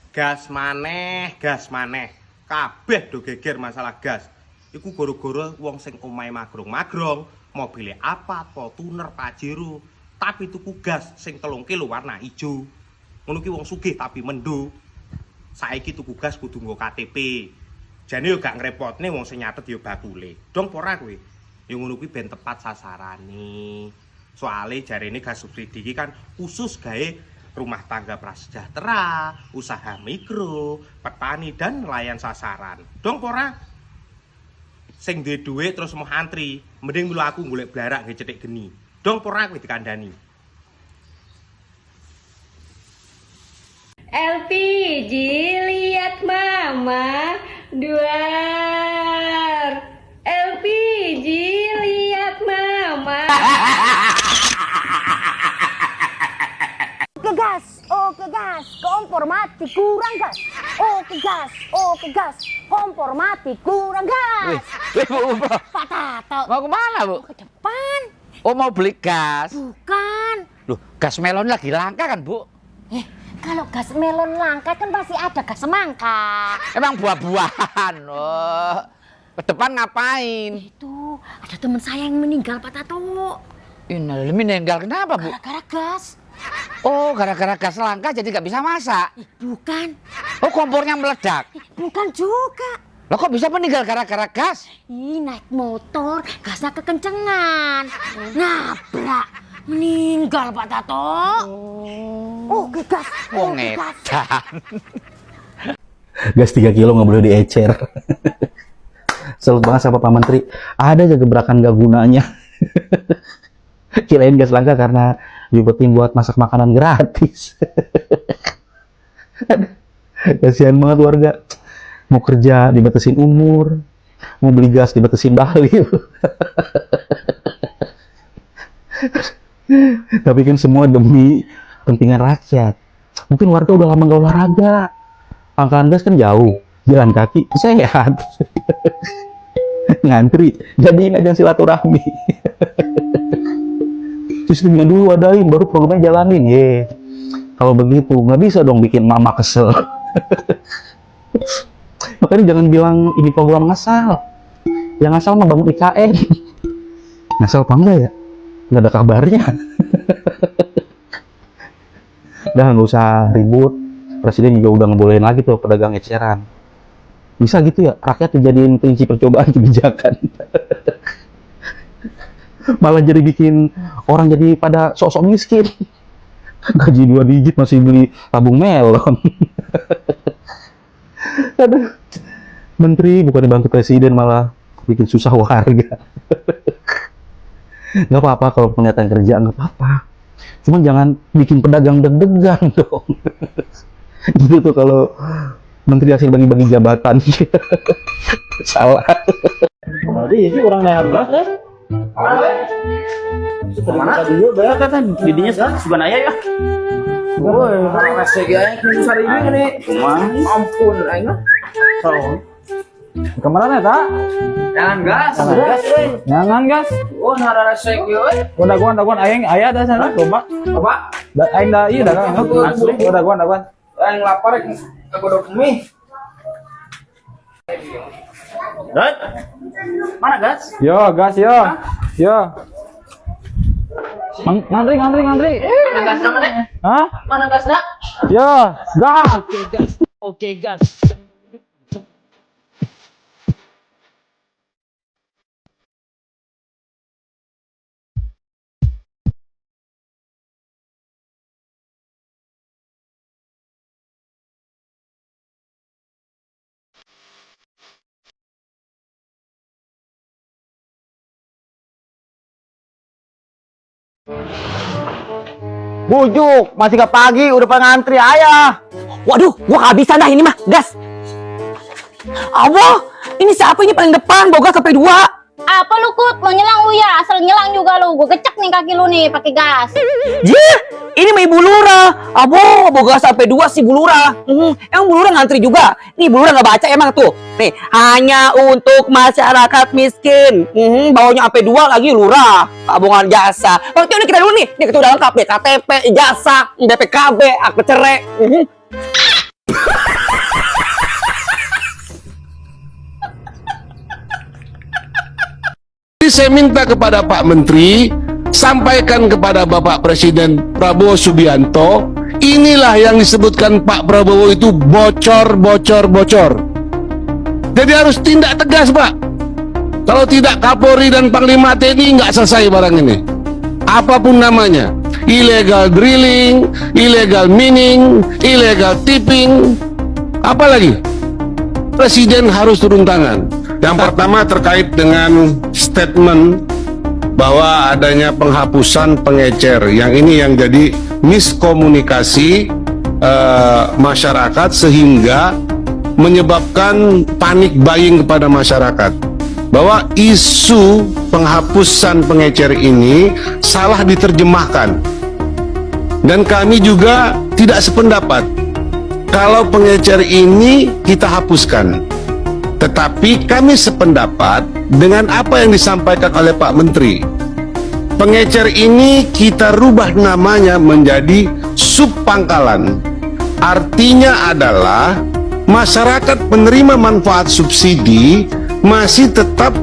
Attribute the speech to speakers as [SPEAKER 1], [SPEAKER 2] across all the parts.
[SPEAKER 1] Gas maneh, kabeh do geger masalah gas. Iku goro-goro wong sing omahe magrong-magrong, mobile apa, Fortuner, Pajero, tapi tuku gas sing 3 kilo warna ijo. Ngono ki wong sugih tapi mendo. Saiki tuku gas kudu nggo KTP. Jane yo gak ngrepotne wong sing nyatet yo bakule. Dong ora kowe. Yo ngono kuwi ben tepat sasarane. Soale jarene gas subsidi iki kan khusus gawe rumah tangga prasejahtera, usaha mikro, petani dan nelayan sasaran. Dong ora. Sing duwe dhuwit terus mau antri, mending mulu aku golek blarak nggih cetik geni. Dong ora kowe dikandani.
[SPEAKER 2] LPG lihat mama duar. LPG lihat mama.
[SPEAKER 3] Oke gas, kompor mati kurang gas. Oke gas, kompor mati kurang gas.
[SPEAKER 4] Bu.
[SPEAKER 3] Pak Tato.
[SPEAKER 4] Mau kemana, Bu?
[SPEAKER 3] Ke depan.
[SPEAKER 4] Oh, mau beli gas?
[SPEAKER 3] Bukan.
[SPEAKER 4] Loh, gas melon lagi langka kan, Bu?
[SPEAKER 3] Kalau gas melon langka kan pasti ada gas semangka.
[SPEAKER 4] Emang buah-buahan. Oh. Ke depan ngapain?
[SPEAKER 3] Itu ada teman saya yang meninggal Pak Tato.
[SPEAKER 4] Ini meninggal kenapa, Bu?
[SPEAKER 3] Gara-gara gas.
[SPEAKER 4] Oh, gara-gara gas langka jadi nggak bisa masak?
[SPEAKER 3] Bukan.
[SPEAKER 4] Oh, kompornya meledak?
[SPEAKER 3] Bukan juga.
[SPEAKER 4] Loh, kok bisa meninggal gara-gara gas?
[SPEAKER 3] Naik motor, gasnya kekencengan. Nabrak. Meninggal Pak Tato. Oke gas.
[SPEAKER 4] Wong
[SPEAKER 3] Oke gas.
[SPEAKER 4] edan.
[SPEAKER 5] Gas 3 kilo nggak boleh diecer. Salut banget sama Pak Menteri. Ada aja gebrakan gak gunanya. Kirain gas langka karena dibuatin buat masak makanan gratis. Kasihan banget warga. Mau kerja dibatasin umur, mau beli gas dibatasin dalil. Tapi kan semua demi kepentingan rakyat. Mungkin warga udah lama gak olahraga. Pangkalan gas kan jauh, jalan kaki sehat. Ngantri, jadiin aja silaturahmi. Sistemnya dulu adain, baru programnya jalanin. Kalau begitu nggak bisa dong bikin mama kesel. Makanya jangan bilang ini program ngasal. Yang ngasal mah bangun IKN. Ngasal apa enggak ya? Nggak ada kabarnya. Udah nggak usah ribut. Presiden juga udah ngebolehin lagi tuh pedagang eceran. Bisa gitu ya, rakyat dijadiin prinsip percobaan kebijakan. Malah jadi bikin orang jadi pada sok-sok miskin. Gaji 2 digit masih beli tabung melon. Aduh. Menteri bukan dibantu presiden malah bikin susah warga. Nggak apa-apa kalau penglihatan kerja, nggak apa-apa. Cuman jangan bikin pedagang deg-degan dong. Gitu tuh kalau menteri hasil bagi-bagi jabatan. Salah.
[SPEAKER 6] Jadi itu orang nerba kan? Mana dulu bayar kan didinya sebenarnya ya. Woi, rasa gaya besar ini nih. Ampun, aing.
[SPEAKER 5] Kemana tak?
[SPEAKER 6] Jangan gas.
[SPEAKER 5] Jangan gas.
[SPEAKER 6] Oh, nara rasa gaya.
[SPEAKER 5] Daguan aing aya da sana coba.
[SPEAKER 6] Apa?
[SPEAKER 5] Aing da ieu dagang asli. Daguan.
[SPEAKER 6] Aing lapar aku udah mie. Gas? Mana gas?
[SPEAKER 5] Yo, gas yo. Yo. Ngantri.
[SPEAKER 6] Mana gas mana?
[SPEAKER 5] Hah?
[SPEAKER 6] Mana gas nak?
[SPEAKER 5] Yo, gas.
[SPEAKER 4] Oke, gas.
[SPEAKER 5] Bujuk, masih gak pagi, udah pada ngantri ayah.
[SPEAKER 7] Waduh, gua kehabisan dah ini mah, gas. Allah, ini siapa ini paling depan, boga sampai 2.
[SPEAKER 8] Apa lu Kut? Mau nyelang lu ya? Asal nyelang juga lu. Gue kecek nih kaki lu nih pakai gas.
[SPEAKER 7] Jih, ini mah Ibu Lurah. Abo, boga sampai 2 si Bu Lurah. Emang Bu Lurah ngantri juga? Nih Bu Lurah nggak baca emang tuh. Nih, hanya untuk masyarakat miskin. Bawanya sampai 2 lagi Lurah. Tabungan jasa. Oke, ini kita dulu nih. Nih kita udah lengkap deh. KTP, jasa, BPKB, akte cerai.
[SPEAKER 9] Jadi saya minta kepada Pak Menteri, sampaikan kepada Bapak Presiden Prabowo Subianto, inilah yang disebutkan Pak Prabowo itu bocor. Jadi harus tindak tegas, Pak. Kalau tidak, Kapolri dan Panglima TNI nggak selesai barang ini. Apapun namanya, illegal drilling, illegal mining, illegal tipping, apalagi Presiden harus turun tangan. Yang pertama terkait dengan statement bahwa adanya penghapusan pengecer. Yang ini yang jadi miskomunikasi masyarakat sehingga menyebabkan panik buying kepada masyarakat. Bahwa isu penghapusan pengecer ini salah diterjemahkan. Dan kami juga tidak sependapat kalau pengecer ini kita hapuskan. Tetapi kami sependapat dengan apa yang disampaikan oleh Pak Menteri. Pengecer ini kita rubah namanya menjadi subpangkalan. Artinya adalah masyarakat penerima manfaat subsidi masih tetap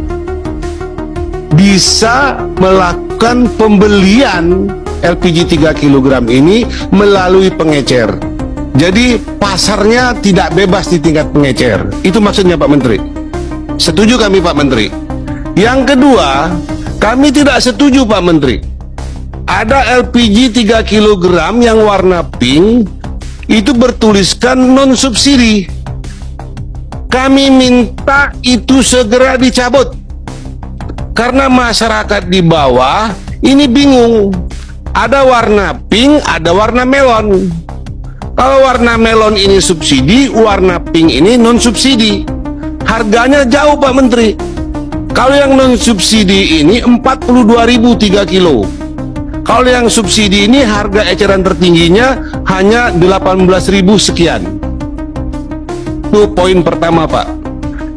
[SPEAKER 9] bisa melakukan pembelian LPG 3 kg ini melalui pengecer. Jadi pasarnya tidak bebas di tingkat pengecer. Itu maksudnya Pak Menteri. Setuju kami Pak Menteri. Yang kedua, kami tidak setuju Pak Menteri. Ada LPG 3 kg yang warna pink itu bertuliskan non subsidi. Kami minta itu segera dicabut. Karena masyarakat di bawah ini bingung. Ada warna pink, ada warna melon. Kalau warna melon ini subsidi, warna pink ini non subsidi. Harganya jauh Pak Menteri. Kalau yang non subsidi ini 42.000 3 kilo. Kalau yang subsidi ini harga eceran tertingginya hanya 18.000 sekian. Itu poin pertama Pak.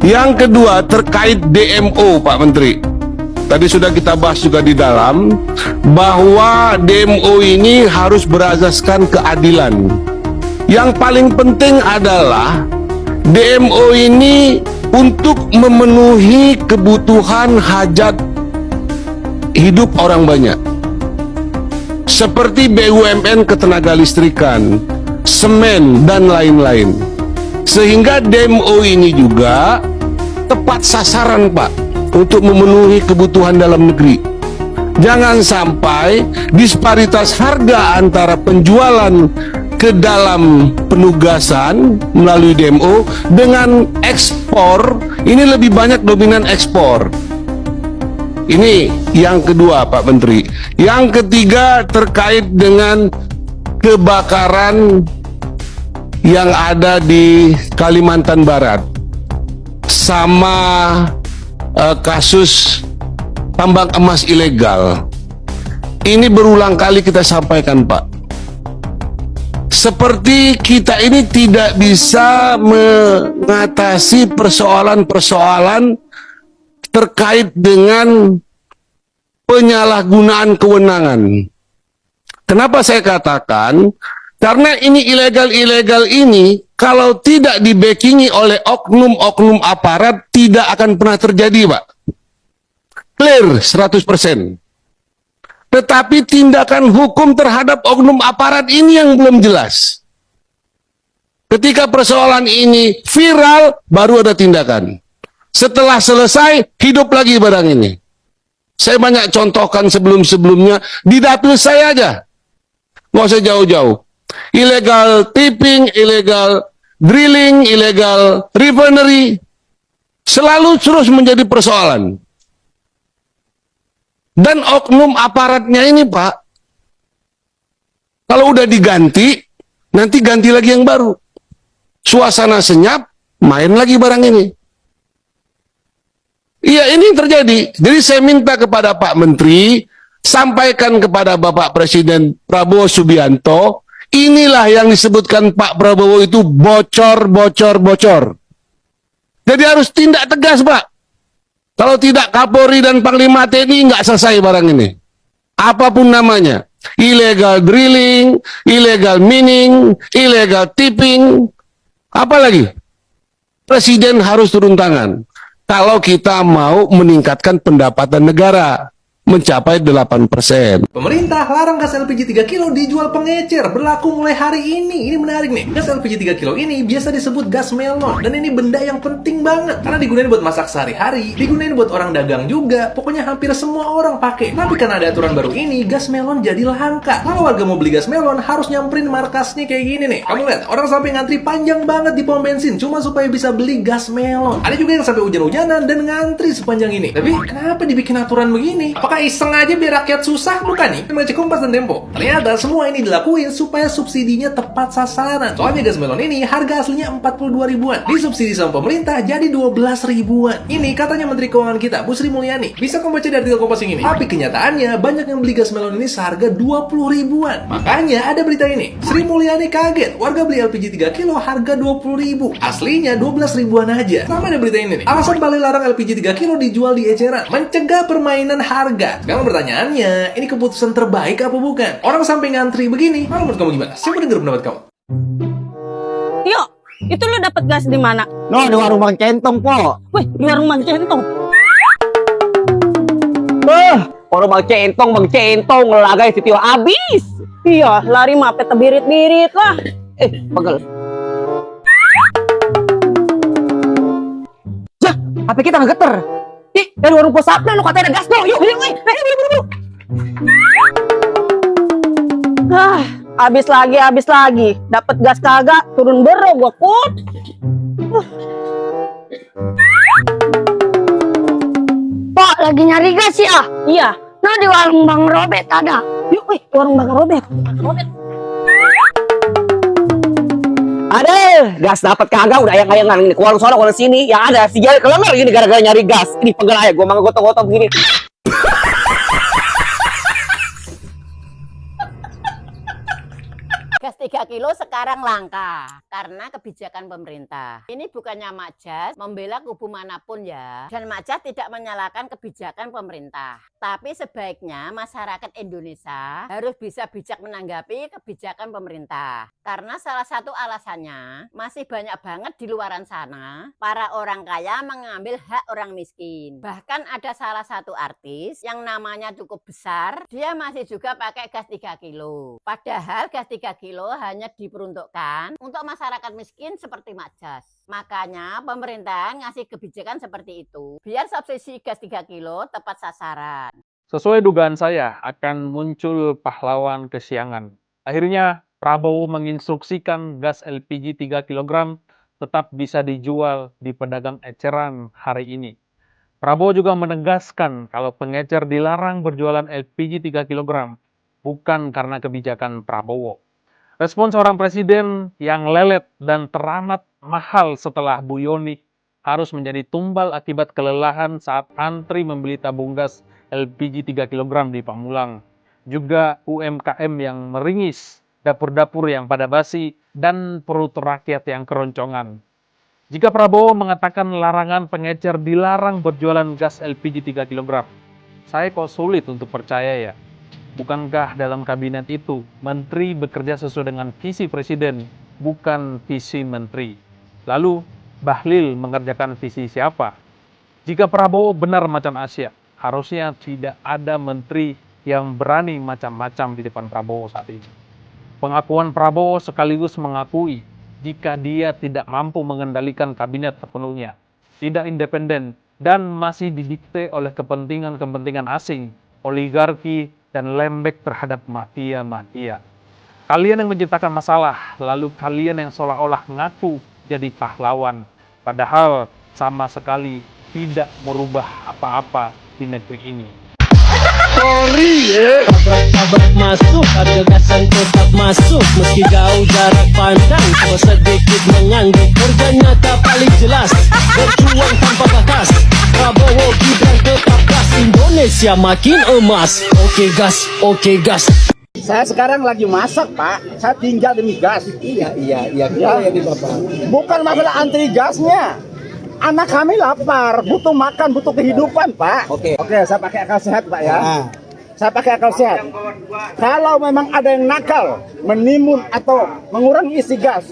[SPEAKER 9] Yang kedua terkait DMO Pak Menteri. Tadi sudah kita bahas juga di dalam bahwa DMO ini harus berazaskan keadilan. Yang paling penting adalah DMO ini untuk memenuhi kebutuhan hajat hidup orang banyak. Seperti BUMN ketenaga listrikan, semen, dan lain-lain. Sehingga DMO ini juga tepat sasaran Pak untuk memenuhi kebutuhan dalam negeri. Jangan sampai disparitas harga antara penjualan ke dalam penugasan melalui DMO dengan ekspor ini lebih banyak dominan ekspor. Ini yang kedua Pak Menteri. Yang ketiga terkait dengan kebakaran yang ada di Kalimantan Barat sama kasus tambang emas ilegal. Ini berulang kali kita sampaikan Pak. Seperti kita ini tidak bisa mengatasi persoalan-persoalan terkait dengan penyalahgunaan kewenangan. Kenapa saya katakan? Karena ini ilegal-ilegal ini kalau tidak dibackingi oleh oknum-oknum aparat tidak akan pernah terjadi, Pak. Clear 100%. Tetapi tindakan hukum terhadap oknum aparat ini yang belum jelas. Ketika persoalan ini viral, baru ada tindakan. Setelah selesai, hidup lagi barang ini. Saya banyak contohkan sebelum-sebelumnya, di dapil saya aja. Nggak usah jauh-jauh. Illegal tipping, illegal drilling, illegal refinery, selalu terus menjadi persoalan. Dan oknum aparatnya ini Pak, kalau udah diganti, nanti ganti lagi yang baru. Suasana senyap, main lagi barang ini. Iya, ini yang terjadi. Jadi saya minta kepada Pak Menteri, sampaikan kepada Bapak Presiden Prabowo Subianto, inilah yang disebutkan Pak Prabowo itu bocor. Jadi harus tindak tegas Pak. Kalau tidak, Kapolri dan Panglima TNI nggak selesai barang ini. Apapun namanya. Illegal drilling, illegal mining, illegal tipping. Apalagi? Presiden harus turun tangan. kalau kita mau meningkatkan pendapatan negara mencapai 8%.
[SPEAKER 10] Pemerintah larang gas LPG 3 kilo dijual pengecer, berlaku mulai hari ini. Ini menarik nih. Gas LPG 3 kilo ini biasa disebut gas melon, dan ini benda yang penting banget karena digunain buat masak sehari-hari, digunain buat orang dagang juga. Pokoknya hampir semua orang pakai. Tapi karena ada aturan baru ini, gas melon jadi langka. Kalau warga mau beli gas melon harus nyamperin markasnya kayak gini nih. Kamu lihat, orang sampai ngantri panjang banget di pom bensin cuma supaya bisa beli gas melon. Ada juga yang sampai hujan-hujanan dan ngantri sepanjang ini. Tapi kenapa dibikin aturan begini? Apakah iseng aja biar rakyat susah? Bukan nih, baca Kompas dan Tempo. Ternyata semua ini dilakuin supaya subsidinya tepat sasaran. Soalnya gas melon ini harga aslinya 42 ribuan, disubsidi sama pemerintah jadi 12 ribuan. Ini katanya Menteri Keuangan kita, Bu Sri Mulyani. Bisa kamu baca di artikel Kompas yang ini. Tapi kenyataannya banyak yang beli gas melon ini seharga 20 ribuan. Makanya ada berita ini. Sri Mulyani kaget, warga beli LPG 3 kilo harga 20 ribu. Aslinya 12 ribuan aja. Sama ada berita ini nih. Alasan Bali larang LPG 3 kilo dijual di eceran, mencegah permainan harga. Sekarang pertanyaannya, ini keputusan terbaik apa bukan? Orang sampai ngantri begini, menurut kamu gimana? Saya mau denger pendapat kamu.
[SPEAKER 8] Tio, itu lu dapat gas di mana?
[SPEAKER 7] No, di warung Bang Centong, Po.
[SPEAKER 8] Wih, di warung Bang Centong.
[SPEAKER 7] Warung Bang Centong, lagai si Tio habis.
[SPEAKER 8] Iya, lari mapet tebirit-birit lah.
[SPEAKER 7] Pegel. Jah, HP kita nggak geter. Ih, dari warung pos apa lu katanya ada gas tuh. Yuk, buru.
[SPEAKER 8] Habis lagi. Dapat gas kagak, turun bero gua kut.
[SPEAKER 3] Pak, lagi nyari gas ya?
[SPEAKER 8] Iya.
[SPEAKER 3] Nah, di warung Bang Robert ada.
[SPEAKER 8] Yuk, warung Bang Robert.
[SPEAKER 7] Ada gas dapat kagak udah ayang-ayangan ini ke warung sono ke sini yang ada si jari kelengar gini gara-gara nyari gas. Ini pegel aja gua mangga gotong-gotong begini.
[SPEAKER 11] Gas 3 kilo sekarang langka karena kebijakan pemerintah. Ini bukannya Makjas membela kubu manapun ya. Dan Makjas tidak menyalahkan kebijakan pemerintah. Tapi sebaiknya masyarakat Indonesia harus bisa bijak menanggapi kebijakan pemerintah. Karena salah satu alasannya masih banyak banget di luaran sana para orang kaya mengambil hak orang miskin. Bahkan ada salah satu artis yang namanya cukup besar, dia masih juga pakai gas 3 kilo. Padahal gas 3 kilo hanya diperuntukkan untuk masyarakat miskin seperti Makjas. Makanya pemerintah ngasih kebijakan seperti itu biar subsidi gas 3 kilo tepat sasaran.
[SPEAKER 12] Sesuai dugaan saya akan muncul pahlawan kesiangan. Akhirnya Prabowo menginstruksikan gas LPG 3 kg tetap bisa dijual di pedagang eceran hari ini. Prabowo juga menegaskan kalau pengecer dilarang berjualan LPG 3 kg bukan karena kebijakan Prabowo. Respon seorang presiden yang lelet dan teramat mahal setelah Bu Yoni harus menjadi tumbal akibat kelelahan saat antri membeli tabung gas LPG 3 kg di Pamulang. Juga UMKM yang meringis, dapur-dapur yang pada basi, dan perut rakyat yang keroncongan. Jika Prabowo mengatakan larangan pengecer dilarang berjualan gas LPG 3 kg, saya kok sulit untuk percaya ya. Bukankah dalam kabinet itu, menteri bekerja sesuai dengan visi presiden, bukan visi menteri? Lalu, Bahlil mengerjakan visi siapa? Jika Prabowo benar macam Asia, harusnya tidak ada menteri yang berani macam-macam di depan Prabowo saat ini. Pengakuan Prabowo sekaligus mengakui jika dia tidak mampu mengendalikan kabinet sepenuhnya, tidak independen, dan masih didikte oleh kepentingan-kepentingan asing, oligarki, dan lembek terhadap mafia-mafia. Kalian yang menciptakan masalah, lalu kalian yang seolah-olah ngaku jadi pahlawan, padahal sama sekali tidak merubah apa-apa di negeri ini.
[SPEAKER 13] Sorry ya. Kabar masuk, harga gasan tetap masuk. Meski jauh jarak pandang, kau sedikit mengangguk. Kerja nyata paling jelas, berjuang tanpa batas. Prabowo Gibran tetap gas, Indonesia makin emas. Oke gas.
[SPEAKER 6] Saya sekarang lagi masak, Pak. Saya tinggal demi gas. Iya, di Bapak. Bukan masalah antri gasnya. Anak kami lapar, butuh makan, butuh kehidupan, Pak. Oke, saya pakai akal sehat, Pak ya. Saya pakai akal sehat. Kalau memang ada yang nakal, menimbun atau mengurangi isi gas,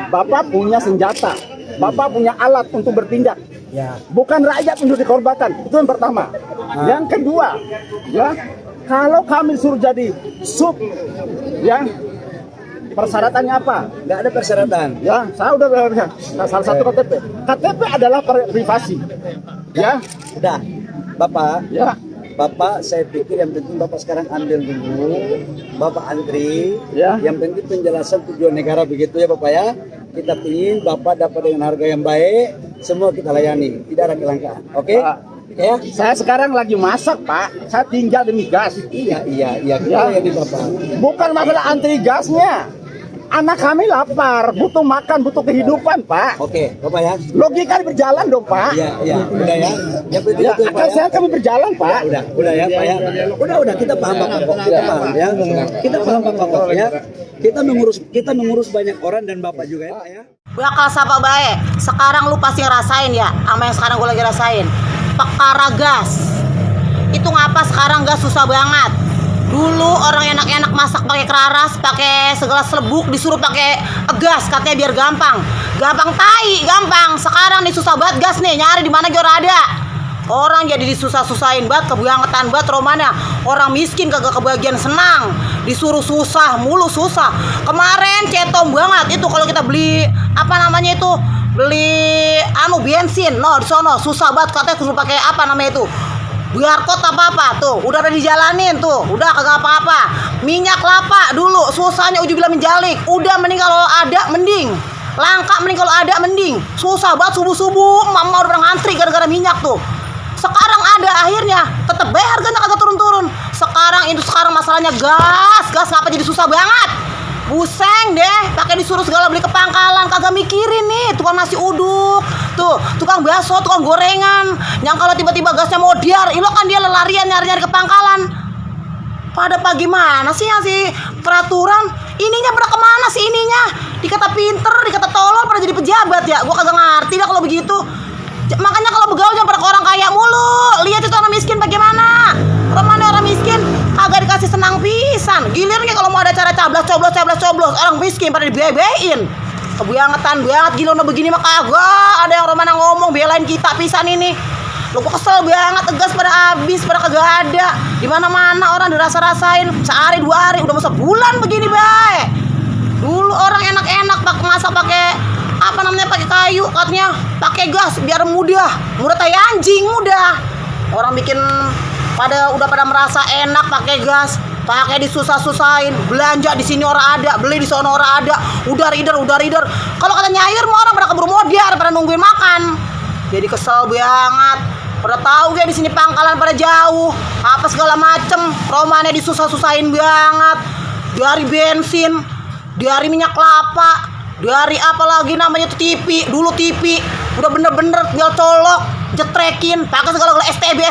[SPEAKER 6] Bapak punya senjata, Bapak punya alat untuk bertindak. Ya. Bukan rakyat untuk dikorbankan. Itu yang pertama. Yang kedua, ya, kalau kami suruh jadi sub, ya, persyaratannya apa? Nggak ada persyaratan. Ya, saya udah salah satu KTP. KTP adalah privasi. Ya,
[SPEAKER 14] Udah, Bapak.
[SPEAKER 6] ya.
[SPEAKER 14] Bapak, saya pikir yang penting Bapak sekarang ambil dulu, Bapak antri.
[SPEAKER 6] Ya.
[SPEAKER 14] Yang penting penjelasan tujuan negara begitu ya Bapak ya. Kita ingin Bapak dapat dengan harga yang baik, semua kita layani, tidak ada kelangkaan. Oke?
[SPEAKER 6] Ya. Saya sekarang lagi masak, Pak. Saya tinggal demi gas.
[SPEAKER 14] Iya,
[SPEAKER 6] Ya.
[SPEAKER 14] di Bapak.
[SPEAKER 6] Bukan masalah antri gasnya. Anak kami lapar, butuh makan, butuh kehidupan, Pak.
[SPEAKER 14] Oke, Bapak ya.
[SPEAKER 6] Logika berjalan dong, Pak.
[SPEAKER 14] Iya, udah ya. Yang penting
[SPEAKER 6] Ya,
[SPEAKER 14] itu Pak.
[SPEAKER 6] kan saya kami berjalan, Pak.
[SPEAKER 14] Udah ya Pak ya. Udah kita paham Bapak kok. Kita paham ya. Kita paham Bapak kok ya. Kita mengurus banyak orang dan Bapak juga ya Pak ya.
[SPEAKER 11] Bakal sapa baik. Sekarang lu pasti ngerasain ya, sama yang sekarang gue lagi rasain. Perkara gas. Itu ngapa sekarang gas susah banget. Dulu orang enak-enak masak pakai keraras, pakai segelas selebuk, disuruh pakai gas katanya biar gampang. Gampang tai, gampang. Sekarang nih susah banget gas nih, nyari di mana juga ada. Orang jadi disusah-susahin banget, kebangetan banget romanya. Orang miskin kagak kebagian senang, disuruh susah mulu susah. Kemarin cetom banget itu kalau kita beli apa namanya itu, beli bensin, no di sono susah banget katanya suruh pakai apa namanya itu, barcode apa tuh, udah dijalanin tuh, udah kagak apa-apa. Minyak kelapa dulu susahnya ujubillah menjalik, udah mending kalau ada mending. Langka mending kalau ada mending. Susah banget subuh-subuh mama udah ngantri gara-gara minyak tuh. Sekarang ada akhirnya, tetep bayar harganya kagak turun-turun. Sekarang masalahnya gas ngapa jadi susah banget. Buseng deh, pakai disuruh segala beli ke pangkalan, kagak mikirin nih, tukang nasi uduk, tuh, tukang bakso, tukang gorengan. Yang kalau tiba-tiba gasnya mau diar, ilo kan dia lelarian nyari-nyari ke pangkalan. Pada pagi mana sih yang si peraturan? Ininya pada kemana sih ininya? Dikata pinter, dikata tolol, pada jadi pejabat ya. Gua kagak ngerti dah kalau begitu. Makanya kalau begaul jangan pada ke orang kaya mulu. Lihat itu orang miskin bagaimana. Orang miskin kagak dikasih senang pisan. Gilirnya kalau mau ada cara coblos orang miskin pada dibebein. Kebangetan banget gila udah begini mah kagak ada yang romana ngomong belain kita pisan ini. Lo gua kesel banget, tegas pada habis, pada kagak ada. Di mana-mana orang dirasa-rasain sehari dua hari udah mau sebulan begini bae. Dulu orang enak-enak masak pakai apa namanya, pakai kayu, katanya pakai gas biar mudah tai anjing mudah. Orang bikin udah pada merasa enak pakai gas, pakai disusah-susahin, belanja di sini orang ada, beli di sono orang ada, udah reader. Kalau kata nyair mau orang pada keburu modar, pada nungguin makan. Jadi kesel banget. Pada tahu gak di sini pangkalan pada jauh, apa segala macem, romannya disusah-susahin banget. Dari bensin, dari minyak kelapa, dari apa lagi namanya tuh TV, dulu TV udah bener-bener tinggal colok, jetrekin, pakai segala STB.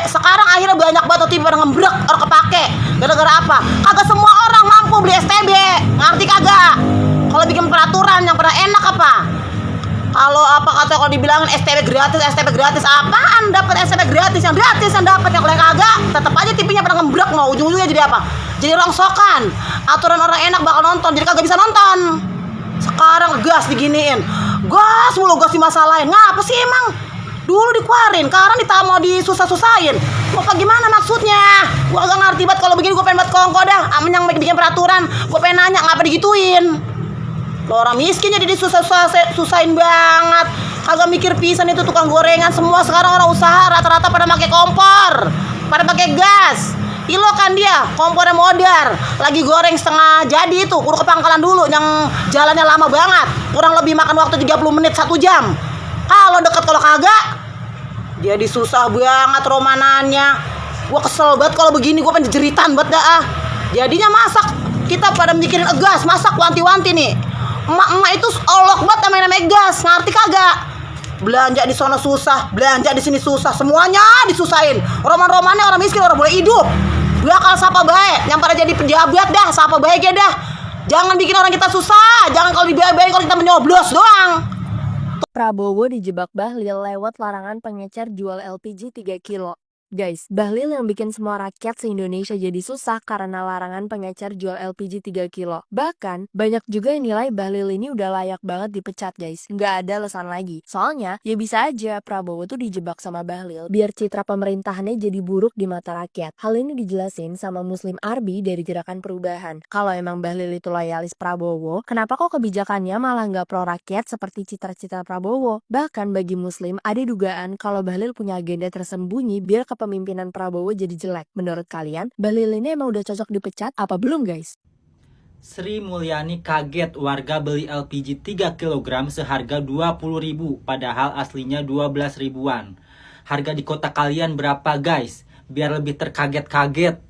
[SPEAKER 11] Sekarang akhirnya banyak banget TV pada ngembrek, orang kepake. Gara-gara apa? Kagak semua orang mampu beli STB, ngerti kagak? Kalau bikin peraturan yang pernah enak apa? Kalau apa kata kalau dibilangin STB gratis apaan? Dapat STB gratis yang dapat, yang kalau kagak tetap aja TV-nya pada ngembrek, no ujung-ujungnya jadi apa? Jadi rongsokan. Aturan orang enak bakal nonton, jadi kagak bisa nonton. Sekarang gas diginiin, gas mulu gas dimasalahin. Ngapa sih emang? Dulu dikeluarin, sekarang mau disusah-susahin. Mau apa gimana maksudnya? Gua agak ngerti banget kalau begini. Gua pengen buat kongko dah. Yang bikin peraturan, gua pengen nanya ngapa digituin. Lo orang miskin jadi disusah-susahin banget. Kagak mikir pisan itu tukang gorengan semua sekarang orang usaha rata-rata pada pakai kompor, pada pakai gas. Ilo kan dia kompornya modar, lagi goreng setengah jadi itu kudu ke pangkalan dulu yang jalannya lama banget, kurang lebih makan waktu 30 menit 1 jam. Kalau deket kalau kagak jadi susah banget romanannya. Gua kesel banget kalau begini, gua pengen jeritan banget dah. Jadinya masak kita pada mikirin gas, masak wanti-wanti nih. Emak-emak itu olok banget namanya gas, ngerti kagak? Belanja di sono susah, belanja di sini susah, semuanya disusahin. Roman-romannya orang miskin orang boleh hidup. Bakal sapa baik, yang pada jadi pejabat dah, sapa baik ya dah. Jangan bikin orang kita susah, jangan kalau dibayar kalau kita menyoblos doang.
[SPEAKER 15] Prabowo dijebak Bahlil lewat larangan pengecer jual LPG 3 kilo. Guys, Bahlil yang bikin semua rakyat se-Indonesia jadi susah karena larangan pengecer jual LPG 3 kilo. Bahkan, banyak juga yang nilai Bahlil ini udah layak banget dipecat guys. Nggak ada alasan lagi. Soalnya, ya bisa aja Prabowo tuh dijebak sama Bahlil biar citra pemerintahannya jadi buruk di mata rakyat. Hal ini dijelasin sama Muslim Arbi dari Gerakan Perubahan. Kalau emang Bahlil itu loyalis Prabowo, kenapa kok kebijakannya malah nggak pro rakyat seperti citra-citra Prabowo? Bahkan bagi Muslim, ada dugaan kalau Bahlil punya agenda tersembunyi biar kepemimpinan Prabowo jadi jelek. Menurut kalian, Bahlil ini emang udah cocok dipecat apa belum guys?
[SPEAKER 16] Sri Mulyani kaget warga beli LPG 3 kg seharga 20.000 padahal aslinya 12 ribuan. Harga di kota kalian berapa guys? Biar lebih terkaget-kaget.